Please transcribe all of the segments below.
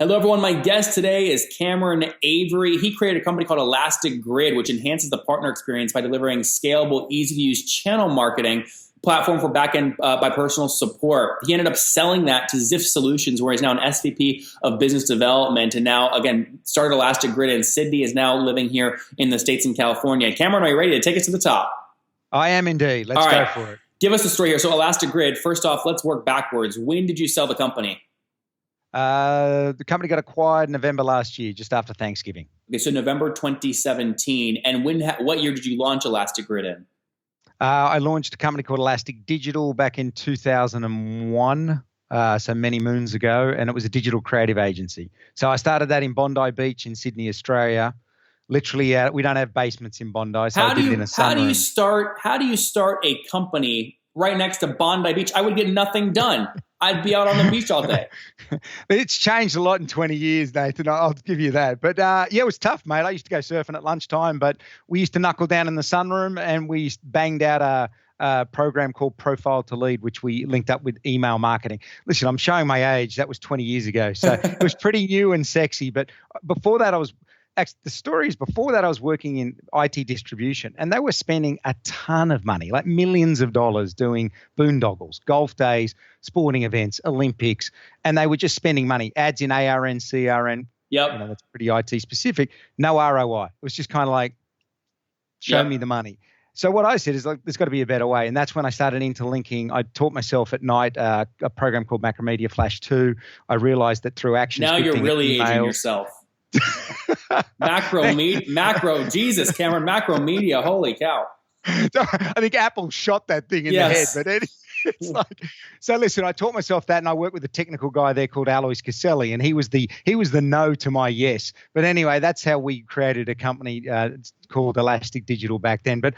Hello, everyone. My guest today is Cameron Avery. He created a company called Elastic Grid, which enhances the partner experience by delivering scalable, easy-to-use channel marketing platform for back-end by personal support. He ended up selling that to Ziff Solutions, where he's now an SVP of business development, and now, again, started Elastic Grid in Sydney, is now living here in the States in California. Cameron, are you ready to take us to the top? I am indeed. Let's go for it. Give us the story here. So Elastic Grid, first off, let's work backwards. When did you sell the company? The company got acquired November last year, just after Thanksgiving. Okay, so November 2017. And what year did you launch Elastic Grid in? I launched a company called Elastic Digital back in 2001, so many moons ago, and it was a digital creative agency. So I started that in Bondi Beach in Sydney, Australia. Literally, we don't have basements in Bondi, so I did it in a sunroom. How do you start a company right next to Bondi Beach? I would get nothing done. I'd be out on the beach all day. It's changed a lot in 20 years, Nathan. I'll give you that. But yeah, it was tough, mate. I used to go surfing at lunchtime, but we used to knuckle down in the sunroom and we banged out a program called Profile to Lead, which we linked up with email marketing. Listen, I'm showing my age. That was 20 years ago. So it was pretty new and sexy. But before that, the story is before that I was working in IT distribution, and they were spending a ton of money, like millions of dollars, doing boondoggles, golf days, sporting events, Olympics, and they were just spending money. Ads in ARN, CRN. Yep. That's pretty IT specific. No ROI. It was just kind of like, show me the money. So what I said is, like, there's got to be a better way. And that's when I started interlinking. I taught myself at night a program called Macromedia Flash 2. I realized that through action now you're really emails, aging yourself. Macro, Jesus, Cameron, macro media, holy cow. I think Apple shot that thing in the head, but it's like, so listen, I taught myself that, and I worked with a technical guy there called Alois Caselli, and he was the no to my yes. But anyway, that's how we created a company called Elastic Digital back then. But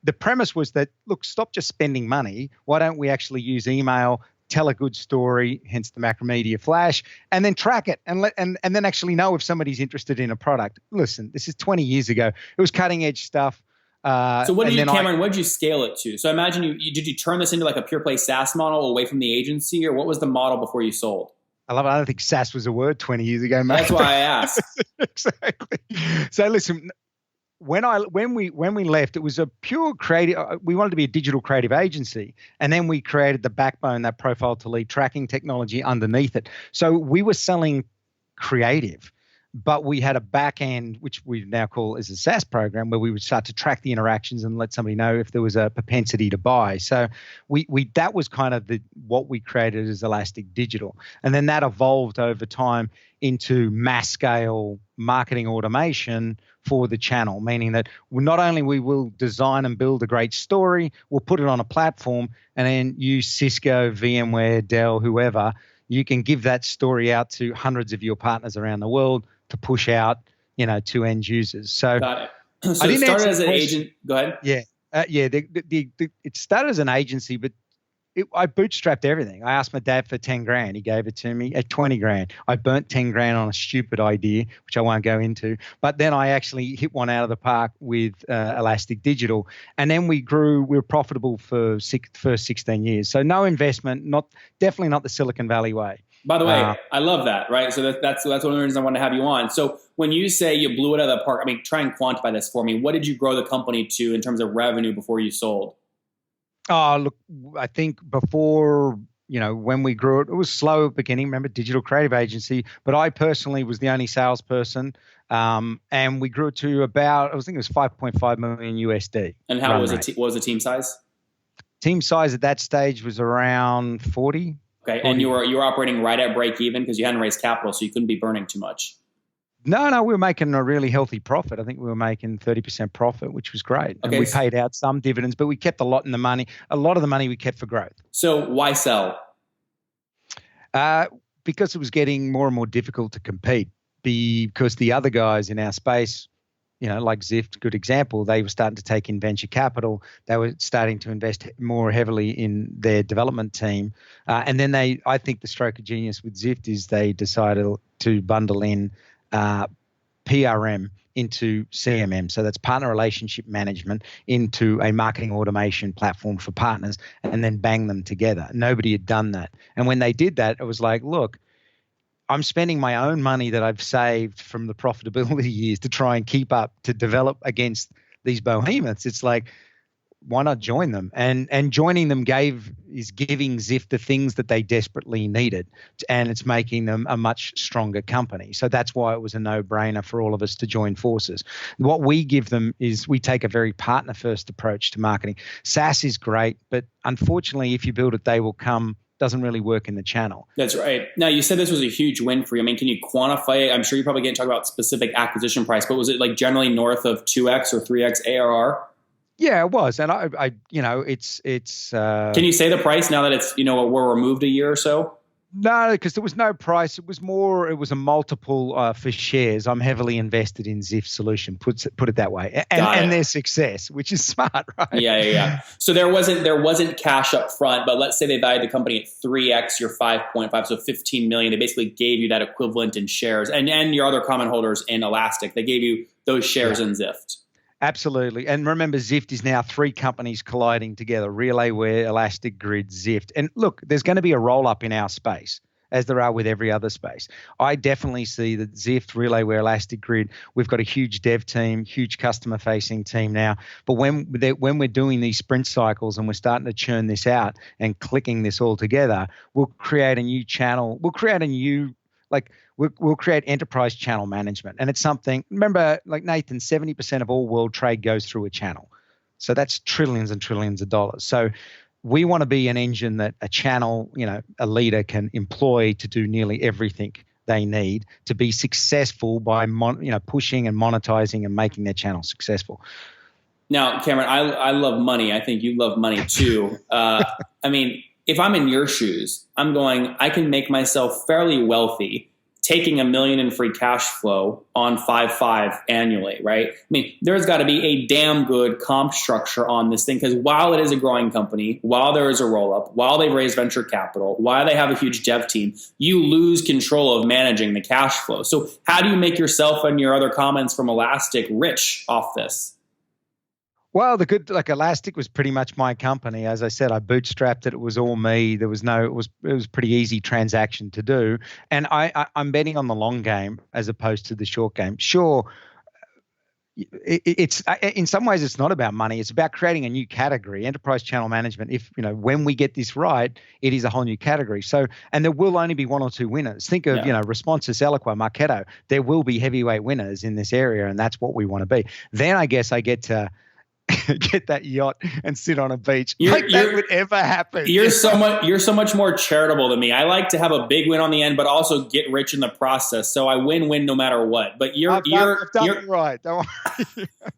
the premise was that, look, stop just spending money. Why don't we actually use email, tell a good story, hence the Macromedia Flash, and then track it and then actually know if somebody's interested in a product. Listen, this is 20 years ago. It was cutting edge stuff. So what did you scale it to? So I imagine did you turn this into like a pure play SaaS model away from the agency, or what was the model before you sold? I love it. I don't think SaaS was a word 20 years ago, mate. That's why I asked. Exactly. So listen, when we left, it was a pure creative. We wanted to be a digital creative agency, and then we created the backbone, that Profile to Lead tracking technology underneath it. So we were selling creative, but we had a back end, which we now call as a SaaS program, where we would start to track the interactions and let somebody know if there was a propensity to buy. So that was kind of what we created as Elastic Digital, and then that evolved over time into mass scale marketing automation for the channel, meaning that not only we will design and build a great story, we'll put it on a platform, and then use Cisco, VMware, Dell, whoever, you can give that story out to hundreds of your partners around the world to push out, to end users. So, got it. So it started as an agent. Go ahead. Yeah. It started as an agency, but I bootstrapped everything. I asked my dad for 10 grand. He gave it to me at 20 grand. I burnt 10 grand on a stupid idea, which I won't go into. But then I actually hit one out of the park with Elastic Digital. And then we grew. We were profitable for first 16 years. So no investment, definitely not the Silicon Valley way. By the way, I love that, right? So that's one of the reasons I wanted to have you on. So when you say you blew it out of the park, I mean, try and quantify this for me. What did you grow the company to in terms of revenue before you sold? Oh, look, I think before, when we grew it was slow at the beginning. Remember, digital creative agency, but I personally was the only salesperson. And we grew it to about, I think it was 5.5 million USD. And how was what was the team size? Team size at that stage was around 40. Okay. 40. And you were operating right at break even because you hadn't raised capital, so you couldn't be burning too much. No, we were making a really healthy profit. I think we were making 30% profit, which was great. And we paid out some dividends, but we kept a lot of the money we kept for growth. So why sell? Because it was getting more and more difficult to compete, because the other guys in our space, like Ziff, good example, they were starting to take in venture capital. They were starting to invest more heavily in their development team. And then I think the stroke of genius with Ziff is they decided to bundle in PRM into CMM. So that's partner relationship management into a marketing automation platform for partners, and then bang them together. Nobody had done that. And when they did that, it was like, look, I'm spending my own money that I've saved from the profitability years to try and keep up to develop against these behemoths. It's like, why not join them? And joining them is giving Ziff the things that they desperately needed, and it's making them a much stronger company. So that's why it was a no-brainer for all of us to join forces. What we give them is we take a very partner-first approach to marketing. SaaS is great, but unfortunately, if you build it, they will come. Doesn't really work in the channel. That's right. Now, you said this was a huge win for you. I mean, can you quantify it? I'm sure you probably can't talk about specific acquisition price, but was it like generally north of 2x or 3x ARR? Yeah, it was, and I it's. Can you say the price now that it's we're removed a year or so? No, because there was no price. It was a multiple for shares. I'm heavily invested in Ziff solution. Put it that way, and their success, which is smart, right? Yeah. So there wasn't cash up front, but let's say they valued the company at 3x your 5.5, so 15 million. They basically gave you that equivalent in shares, and your other common holders in Elastic. They gave you those shares in Ziff. Absolutely. And remember, Zift is now 3 companies colliding together: RelayWare, Elastic Grid, Zift. And look, there's going to be a roll-up in our space, as there are with every other space. I definitely see that Zift, RelayWare, Elastic Grid, we've got a huge dev team, huge customer-facing team now. But when we're doing these sprint cycles and we're starting to churn this out and clicking this all together, we'll create a new channel. We'll create a new, we'll create enterprise channel management. And it's something, remember, like Nathan, 70% of all world trade goes through a channel. So that's trillions and trillions of dollars. So we want to be an engine that a channel, a leader can employ to do nearly everything they need to be successful by, pushing and monetizing and making their channel successful. Now, Cameron, I love money. I think you love money too. I mean, if I'm in your shoes, I'm going, I can make myself fairly wealthy taking $1 million in free cash flow on 5.5 annually, right? I mean, there's got to be a damn good comp structure on this thing, because while it is a growing company, while there is a roll-up, while they've raised venture capital, while they have a huge dev team, you lose control of managing the cash flow. So how do you make yourself and your other comments from Elastic rich off this? Well, Elastic was pretty much my company. As I said, I bootstrapped it. It was all me. It was pretty easy transaction to do. And I'm betting on the long game as opposed to the short game. Sure, it's in some ways it's not about money. It's about creating a new category, enterprise channel management. When we get this right, it is a whole new category. So, and there will only be 1 or 2 winners. Think of, Responsus, Eloqua, Marketo. There will be heavyweight winners in this area, and that's what we want to be. Then I guess I get to get that yacht and sit on a beach. That would ever happen. You're so much more charitable than me. I like to have a big win on the end, but also get rich in the process. So I win no matter what. But you're done right. Don't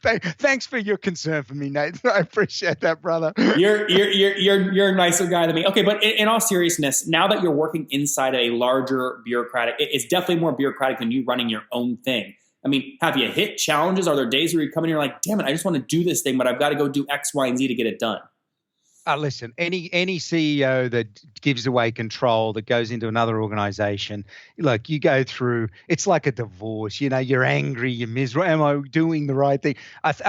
worry. Thanks for your concern for me, Nate. I appreciate that, brother. You're a nicer guy than me. Okay, but in all seriousness, now that you're working inside a larger bureaucratic, it's definitely more bureaucratic than you running your own thing. I mean, have you hit challenges? Are there days where you come in and you're like, damn it, I just want to do this thing, but I've got to go do X, Y, and Z to get it done? Listen, any CEO that gives away control, that goes into another organization, look, you go through, it's like a divorce. You're angry, you're miserable. Am I doing the right thing?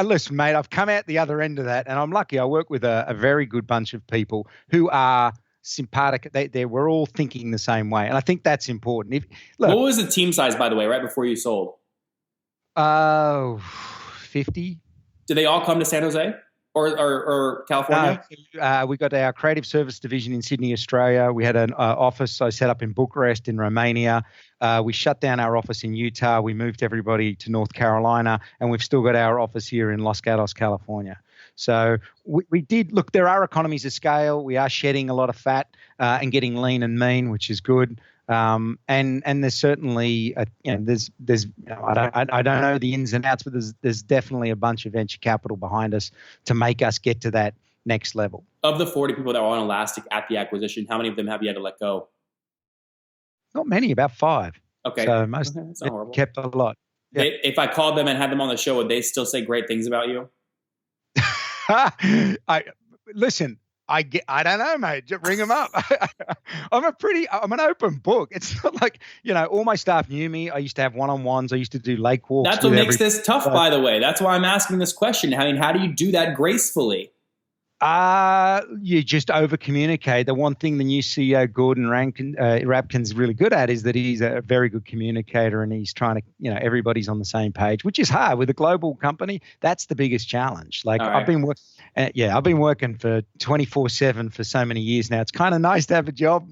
Listen, mate, I've come out the other end of that, and I'm lucky. I work with a very good bunch of people who are sympathetic. We're all thinking the same way, and I think that's important. What was the team size, by the way, right before you sold? 50. Did they all come to San Jose or California? We got our creative service division in Sydney, Australia. We had an office I set up in Bucharest in Romania. We shut down our office in Utah. We moved everybody to North Carolina, and we've still got our office here in Los Gatos, California. So we did look. There are economies of scale. We are shedding a lot of fat and getting lean and mean, which is good. And there's certainly I don't know the ins and outs, but there's definitely a bunch of venture capital behind us to make us get to that next level. Of the 40 people that were on Elastic at the acquisition, how many of them have you had to let go? Not many, about 5. Okay, so most kept a lot. Yeah. If I called them and had them on the show, would they still say great things about you? Listen. I don't know, mate. Just ring them up. I'm an open book. It's not like, all my staff knew me. I used to have one-on-ones. I used to do lake walks. That's what makes this tough, by the way. That's why I'm asking this question. I mean, how do you do that gracefully? You just over communicate. The one thing the new CEO Gordon Rapkin's really good at is that he's a very good communicator, and he's trying to, everybody's on the same page, which is hard with a global company. That's the biggest challenge. Like All right. I've been working for 24/7 for so many years now. It's kind of nice to have a job.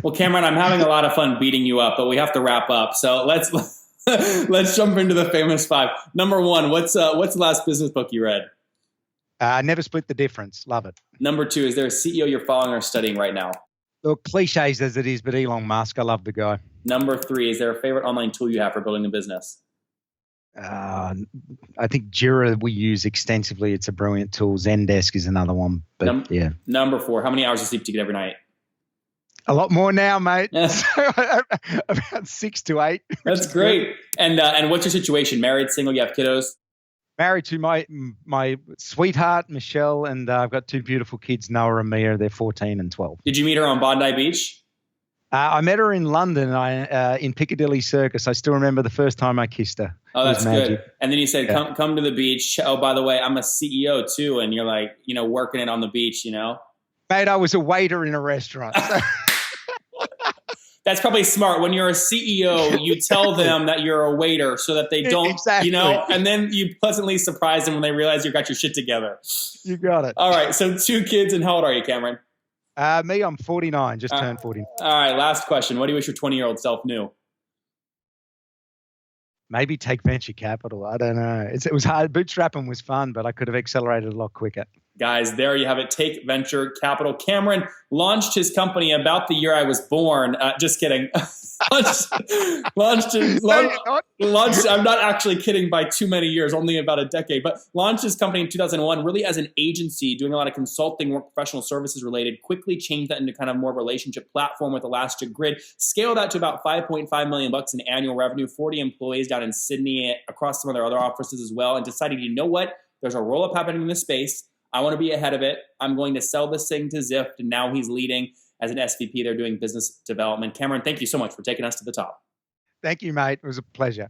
Well, Cameron, I'm having a lot of fun beating you up, but we have to wrap up. So let's jump into the famous five. Number one, what's the last business book you read? Never Split the Difference. Love it. Number two, is there a CEO you're following or studying right now? Look, cliches as it is, but Elon Musk, I love the guy. Number three, is there a favorite online tool you have for building a business? I think Jira we use extensively. It's a brilliant tool. Zendesk is another one. But yeah. Number four, how many hours of sleep do you get every night? A lot more now, mate. About 6 to 8. That's great. And what's your situation? Married, single, you have kiddos? Married to my sweetheart, Michelle, and I've got 2 beautiful kids, Noah and Mia. They're 14 and 12. Did you meet her on Bondi Beach? I met her in London in Piccadilly Circus. I still remember the first time I kissed her. Oh, that's good. And then you said, come to the beach. Oh, by the way, I'm a CEO too. And you're like, working it on the beach, Mate, I was a waiter in a restaurant. So. That's probably smart. When you're a CEO, you tell them that you're a waiter so that they don't, exactly. And then you pleasantly surprise them when they realize you got your shit together. You got it. All right. So 2 kids, and how old are you, Cameron? Me, I'm 49, just turned 40. All right. Last question. What do you wish your 20-year-old self knew? Maybe take venture capital. I don't know. It was hard. Bootstrapping was fun, but I could have accelerated a lot quicker. Guys, there you have it. Take venture capital. Cameron launched his company about the year I was born. Just kidding. launched. I'm not actually kidding by too many years, only about a decade, but launched his company in 2001, really as an agency, doing a lot of consulting work, professional services related, quickly changed that into kind of more relationship platform with Elastic Grid, scaled that to about $5.5 million in annual revenue, 40 employees down in Sydney, across some of their other offices as well, and decided, you know what? There's a roll-up happening in this space. I want to be ahead of it. I'm going to sell this thing to Zift, and now he's leading as an SVP. They're doing business development. Cameron, thank you so much for taking us to the top. Thank you, mate. It was a pleasure.